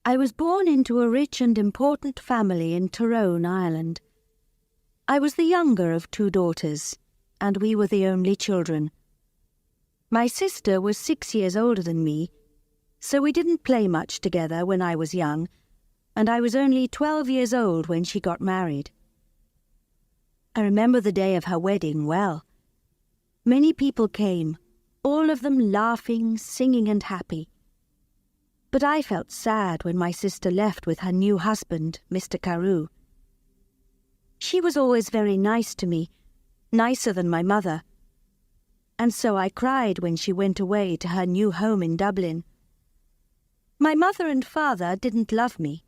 I was born into a rich and important family in Tyrone, Ireland. I was the younger of 2 daughters, and we were the only children. My sister was 6 years older than me, so we didn't play much together when I was young, and I was only 12 years old when she got married. I remember the day of her wedding well. Many people came, all of them laughing, singing and happy. But I felt sad when my sister left with her new husband, Mr. Carew. She was always very nice to me, nicer than my mother, and so I cried when she went away to her new home in Dublin. My mother and father didn't love me.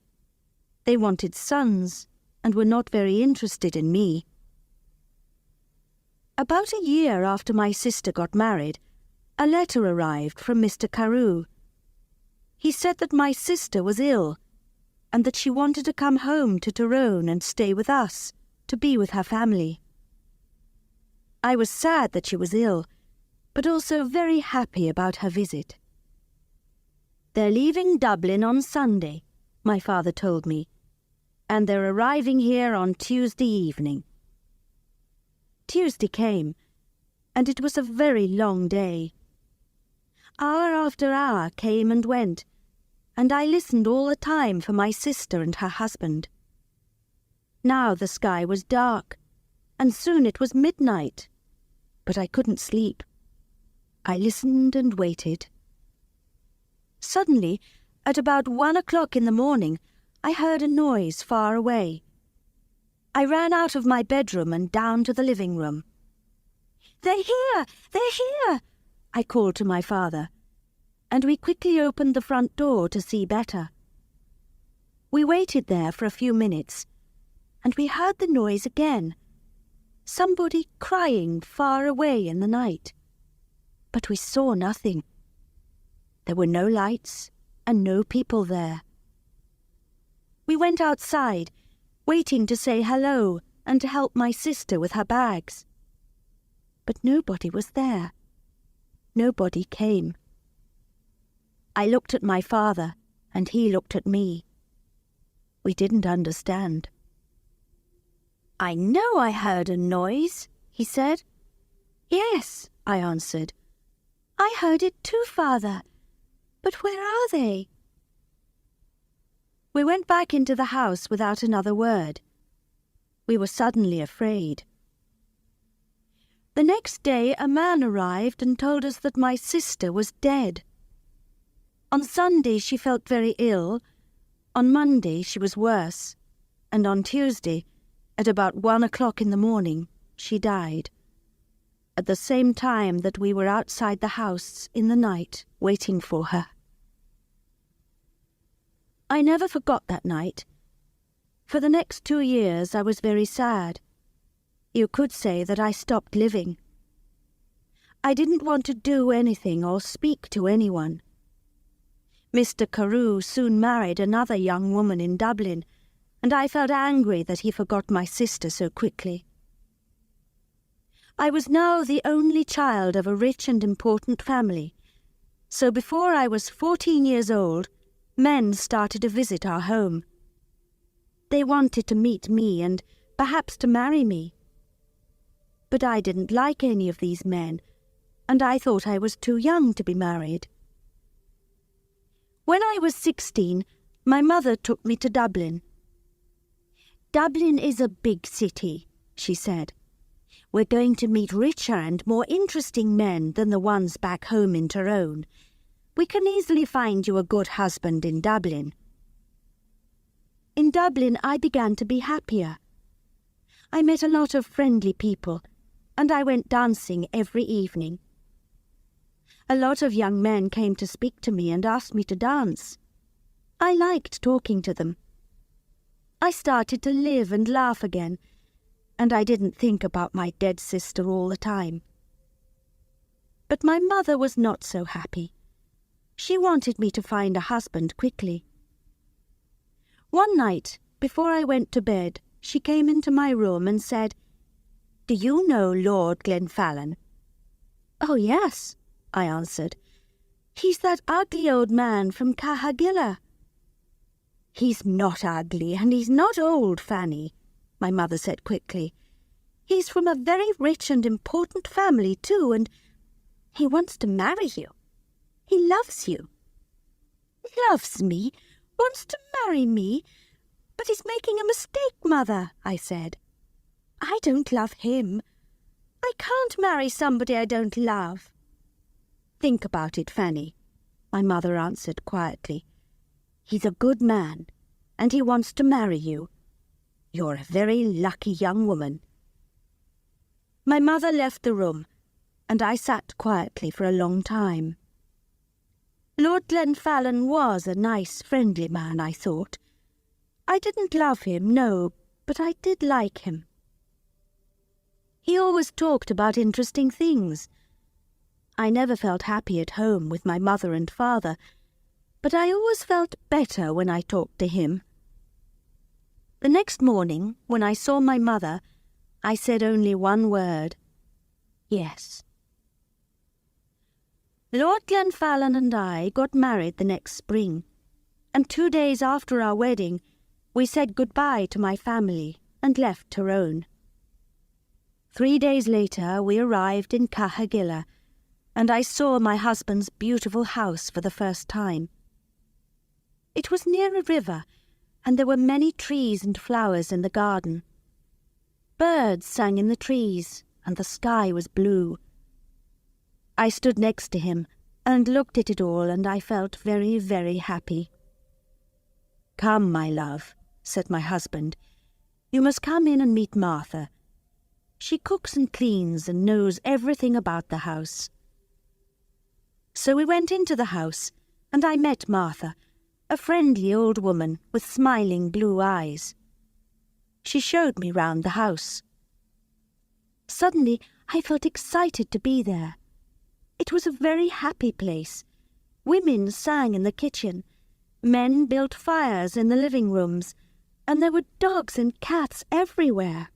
They wanted sons and were not very interested in me. About a year after my sister got married, a letter arrived from Mr. Carew. He said that my sister was ill and that she wanted to come home to Tyrone and stay with us, to be with her family. I was sad that she was ill, but also very happy about her visit. "They're leaving Dublin on Sunday," my father told me, "and they're arriving here on Tuesday evening." Tuesday came, and it was a very long day. Hour after hour came and went, and I listened all the time for my sister and her husband. Now the sky was dark, and soon it was midnight, but I couldn't sleep. I listened and waited. Suddenly, at about 1 o'clock in the morning, I heard a noise far away. I ran out of my bedroom and down to the living room. "They're here! They're here!" I called to my father, and we quickly opened the front door to see better. We waited there for a few minutes, and we heard the noise again, somebody crying far away in the night. But we saw nothing. There were no lights and no people there. We went outside, waiting to say hello and to help my sister with her bags. But nobody was there. Nobody came. I looked at my father, and he looked at me. We didn't understand. "I know I heard a noise," he said. "Yes," I answered. "I heard it too, father. But where are they?" We went back into the house without another word. We were suddenly afraid. The next day a man arrived and told us that my sister was dead. On Sunday she felt very ill, on Monday she was worse, and on Tuesday, at about 1 o'clock in the morning, she died, at the same time that we were outside the house in the night waiting for her. I never forgot that night. For the next 2 years I was very sad. You could say that I stopped living. I didn't want to do anything or speak to anyone. Mr. Carew soon married another young woman in Dublin, and I felt angry that he forgot my sister so quickly. I was now the only child of a rich and important family, so before I was 14 years old, men started to visit our home. They wanted to meet me and perhaps to marry me. But I didn't like any of these men, and I thought I was too young to be married. When I was 16, my mother took me to Dublin. "Dublin is a big city," she said. "We're going to meet richer and more interesting men than the ones back home in Tyrone. We can easily find you a good husband in Dublin." In Dublin, I began to be happier. I met a lot of friendly people, and I went dancing every evening. A lot of young men came to speak to me and asked me to dance. I liked talking to them. I started to live and laugh again, and I didn't think about my dead sister all the time. But my mother was not so happy. She wanted me to find a husband quickly. One night, before I went to bed, she came into my room and said, "Do you know Lord Glenfallen?" "Oh, yes," I answered. "He's that ugly old man from Cahagilla." "He's not ugly, and he's not old, Fanny," my mother said quickly. "He's from a very rich and important family, too, and he wants to marry you. He loves you." "Loves me? Wants to marry me? But he's making a mistake, Mother," I said. "I don't love him. I can't marry somebody I don't love." "Think about it, Fanny," my mother answered quietly. "He's a good man, and he wants to marry you. You're a very lucky young woman." My mother left the room, and I sat quietly for a long time. Lord Glenfallen was a nice, friendly man, I thought. I didn't love him, no, but I did like him. He always talked about interesting things. I never felt happy at home with my mother and father, but I always felt better when I talked to him. The next morning, when I saw my mother, I said only one word: yes. Lord Glenfallen and I got married the next spring, and 2 days after our wedding, we said goodbye to my family and left Tyrone. 3 days later, we arrived in Cahagilla, and I saw my husband's beautiful house for the first time. It was near a river, and there were many trees and flowers in the garden. Birds sang in the trees, and the sky was blue. I stood next to him and looked at it all, and I felt very, very happy. "Come, my love," said my husband. "You must come in and meet Martha. She cooks and cleans and knows everything about the house." So we went into the house, and I met Martha, a friendly old woman with smiling blue eyes. She showed me round the house. Suddenly I felt excited to be there. It was a very happy place. Women sang in the kitchen, men built fires in the living rooms, and there were dogs and cats everywhere.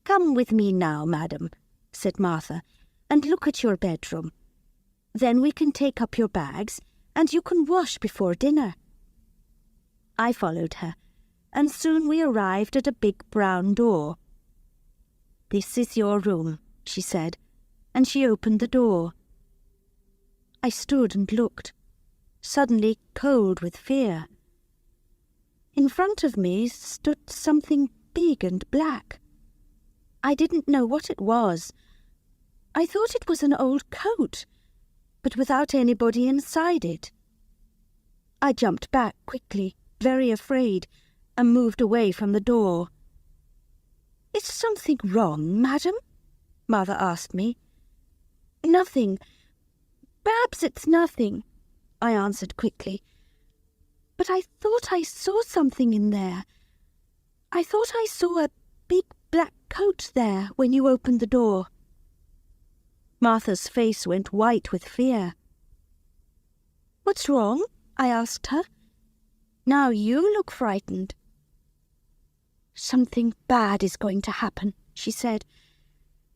"Come with me now, madam," said Martha, "and look at your bedroom. Then we can take up your bags, and you can wash before dinner." I followed her, and soon we arrived at a big brown door. "This is your room," she said, and she opened the door. I stood and looked, suddenly cold with fear. In front of me stood something big and black. I didn't know what it was. I thought it was an old coat, but without anybody inside it. I jumped back quickly, very afraid, and moved away from the door. "Is something wrong, madam?" Mother asked me. "Nothing. Perhaps it's nothing," I answered quickly. "But I thought I saw something in there. I thought I saw a big black coat there when you opened the door." Martha's face went white with fear. "What's wrong?" I asked her. "Now you look frightened." "Something bad is going to happen," she said.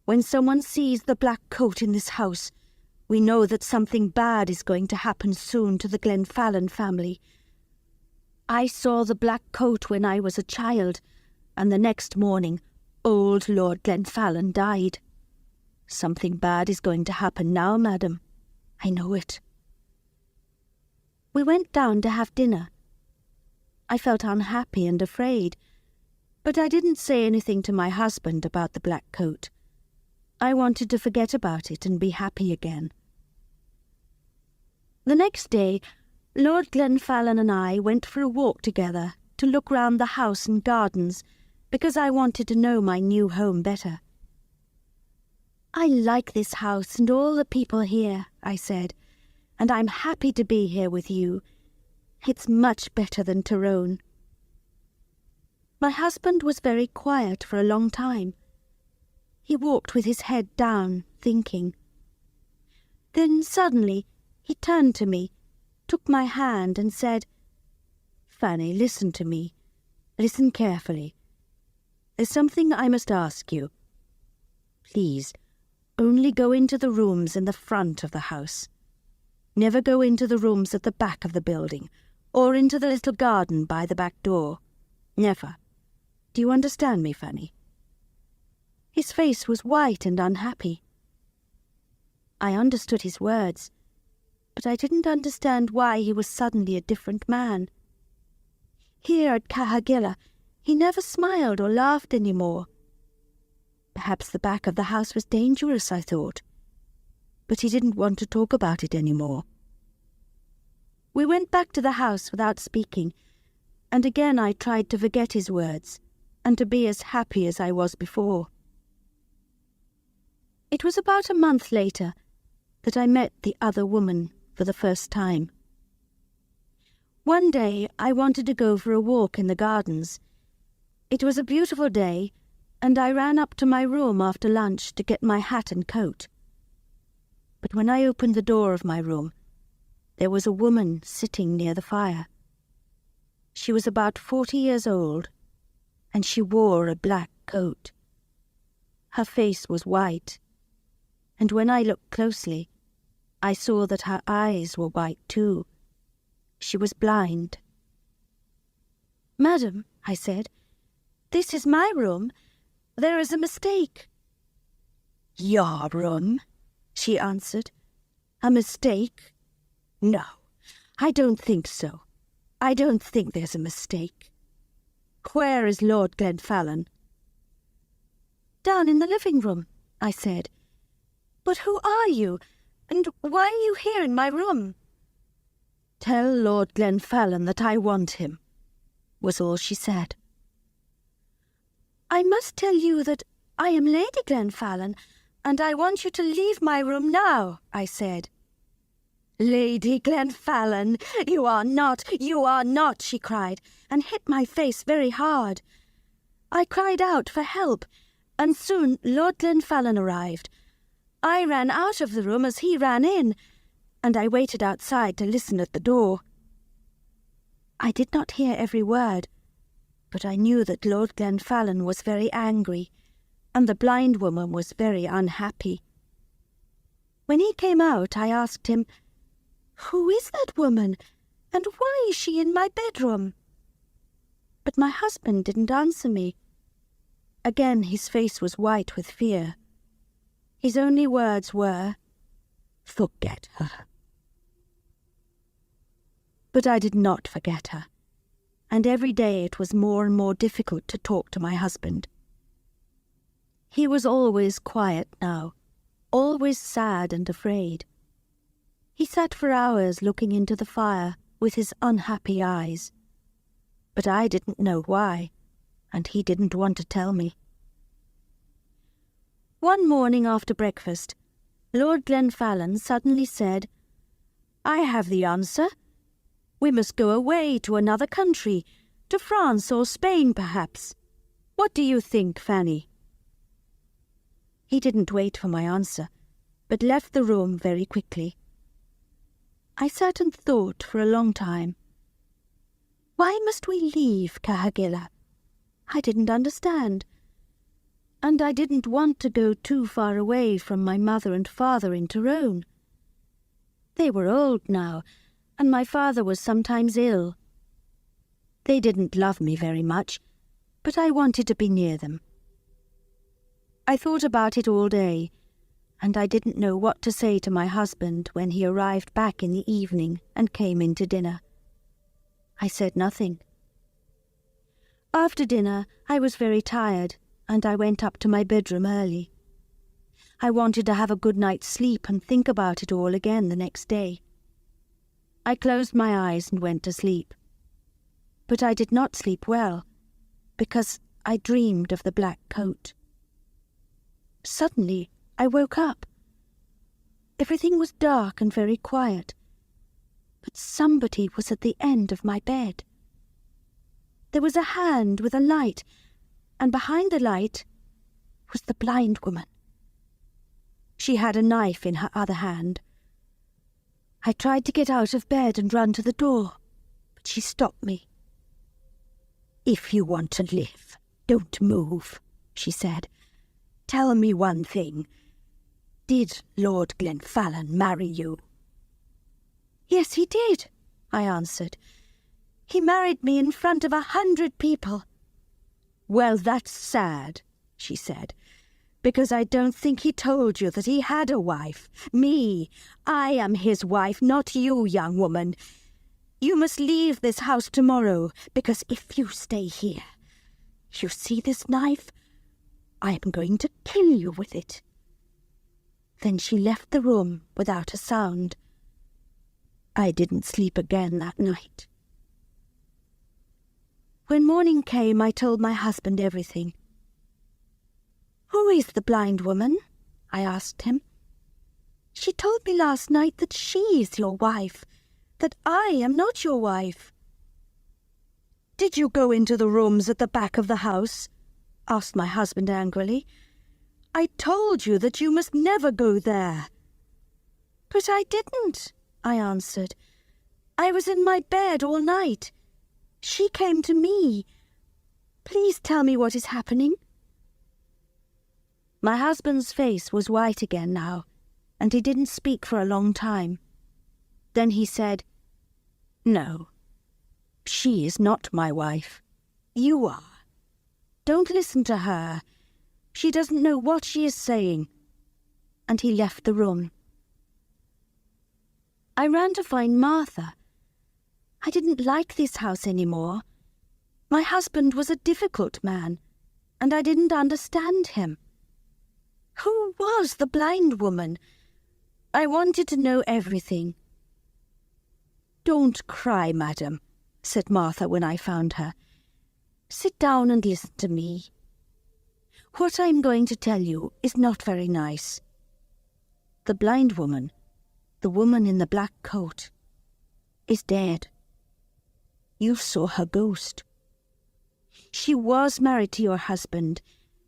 "When someone sees the black coat in this house, we know that something bad is going to happen soon to the Glenfallen family. I saw the black coat when I was a child, and the next morning old Lord Glenfallen died. Something bad is going to happen now, madam. I know it." We went down to have dinner. I felt unhappy and afraid, but I didn't say anything to my husband about the black coat. I wanted to forget about it and be happy again. The next day, Lord Glenfallen and I went for a walk together to look round the house and gardens, because I wanted to know my new home better. "I like this house and all the people here," I said, "and I'm happy to be here with you. It's much better than Tyrone." My husband was very quiet for a long time. He walked with his head down, thinking. Then suddenly he turned to me, took my hand and said, "Fanny, listen to me. Listen carefully. There's something I must ask you. Please, only go into the rooms in the front of the house. Never go into the rooms at the back of the building, or into the little garden by the back door. Never. Do you understand me, Fanny?" His face was white and unhappy. I understood his words, but I didn't understand why he was suddenly a different man. Here at Kahagilla, he never smiled or laughed any more. Perhaps the back of the house was dangerous, I thought, but he didn't want to talk about it any more. We went back to the house without speaking, and again I tried to forget his words and to be as happy as I was before. It was about a month later that I met the other woman for the first time. One day I wanted to go for a walk in the gardens. It was a beautiful day, and I ran up to my room after lunch to get my hat and coat. But when I opened the door of my room, there was a woman sitting near the fire. She was about 40 years old, and she wore a black coat. Her face was white, and when I looked closely, I saw that her eyes were white too. She was blind. "Madam," I said, "this is my room. There is a mistake." "Your room?" she answered. "A mistake? No, I don't think so. I don't think there's a mistake. Where is Lord Glenfallen?" "Down in the living room," I said. "But who are you, and why are you here in my room?" "Tell Lord Glenfallen that I want him," was all she said. "I must tell you that I am Lady Glenfallen, and I want you to leave my room now," I said. "Lady Glenfallen, you are not," she cried, and hit my face very hard. I cried out for help, and soon Lord Glenfallen arrived. I ran out of the room as he ran in, and I waited outside to listen at the door. I did not hear every word, but I knew that Lord Glenfallen was very angry, and the blind woman was very unhappy. When he came out, I asked him, "Who is that woman, and why is she in my bedroom?" But my husband didn't answer me. Again his face was white with fear. His only words were, "Forget her." But I did not forget her, and every day it was more and more difficult to talk to my husband. He was always quiet now, always sad and afraid. He sat for hours looking into the fire with his unhappy eyes. But I didn't know why, and he didn't want to tell me. One morning after breakfast, Lord Glenfallen suddenly said, "I have the answer. We must go away to another country, to France or Spain perhaps. What do you think, Fanny?" He didn't wait for my answer, but left the room very quickly. I sat and thought for a long time. Why must we leave Kahagilla? I didn't understand. And I didn't want to go too far away from my mother and father in Tyrone. They were old now, and my father was sometimes ill. They didn't love me very much, but I wanted to be near them. I thought about it all day, and I didn't know what to say to my husband when he arrived back in the evening and came in to dinner. I said nothing. After dinner, I was very tired, and I went up to my bedroom early. I wanted to have a good night's sleep and think about it all again the next day. I closed my eyes and went to sleep. But I did not sleep well, because I dreamed of the black coat. Suddenly, I woke up. Everything was dark and very quiet, but somebody was at the end of my bed. There was a hand with a light, and behind the light was the blind woman. She had a knife in her other hand. I tried to get out of bed and run to the door, but she stopped me. "If you want to live, don't move," she said. "Tell me one thing. Did Lord Glenfallen marry you?" "Yes, he did," I answered. He married me in front of 100 people. Well, that's sad, she said, because I don't think he told you that he had a wife. Me. I am his wife, not you, young woman. You must leave this house tomorrow, because if you stay here, you see this knife? I am going to kill you with it. Then she left the room without a sound. I didn't sleep again that night. When morning came, I told my husband everything. "Who is the blind woman?" I asked him. "She told me last night that she is your wife, that I am not your wife." "Did you go into the rooms at the back of the house?" asked my husband angrily. "I told you that you must never go there." "But I didn't," I answered. "I was in my bed all night. She came to me. Please tell me what is happening." My husband's face was white again now, and he didn't speak for a long time. Then he said, "No, she is not my wife. You are. Don't listen to her. She doesn't know what she is saying." And he left the room. I ran to find Martha. I didn't like this house anymore. My husband was a difficult man, and I didn't understand him. Who was the blind woman? I wanted to know everything. "Don't cry, madam," said Martha when I found her. "Sit down and listen to me. What I'm going to tell you is not very nice. The blind woman, the woman in the black coat, is dead. You saw her ghost. She was married to your husband,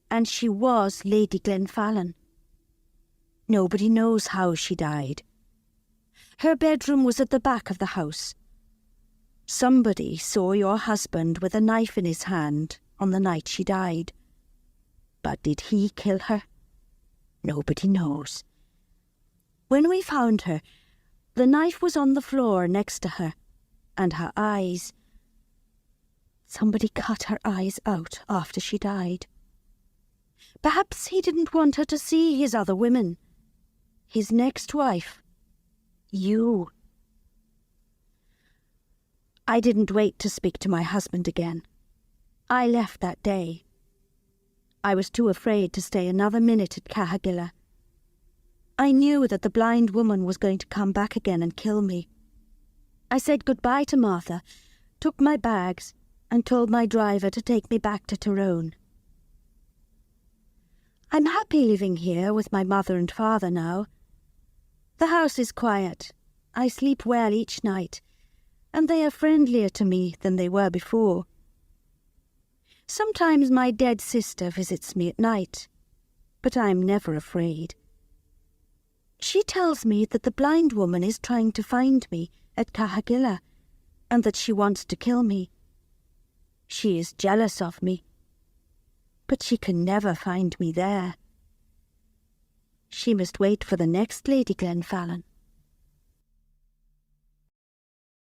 and she was Lady Glenfallen. Nobody knows how she died. Her bedroom was at the back of the house. Somebody saw your husband with a knife in his hand on the night she died. But did he kill her? Nobody knows. When we found her, the knife was on the floor next to her, and her eyes. Somebody cut her eyes out after she died. Perhaps he didn't want her to see his other women. His next wife. You." I didn't wait to speak to my husband again. I left that day. I was too afraid to stay another minute at Cahagilla. I knew that the blind woman was going to come back again and kill me. I said goodbye to Martha, took my bags, and told my driver to take me back to Tyrone. I'm happy living here with my mother and father now. The house is quiet. I sleep well each night, and they are friendlier to me than they were before. Sometimes my dead sister visits me at night, but I'm never afraid. She tells me that the blind woman is trying to find me at Cahagilla, and that she wants to kill me. She is jealous of me, but she can never find me there. She must wait for the next Lady Glenfallen.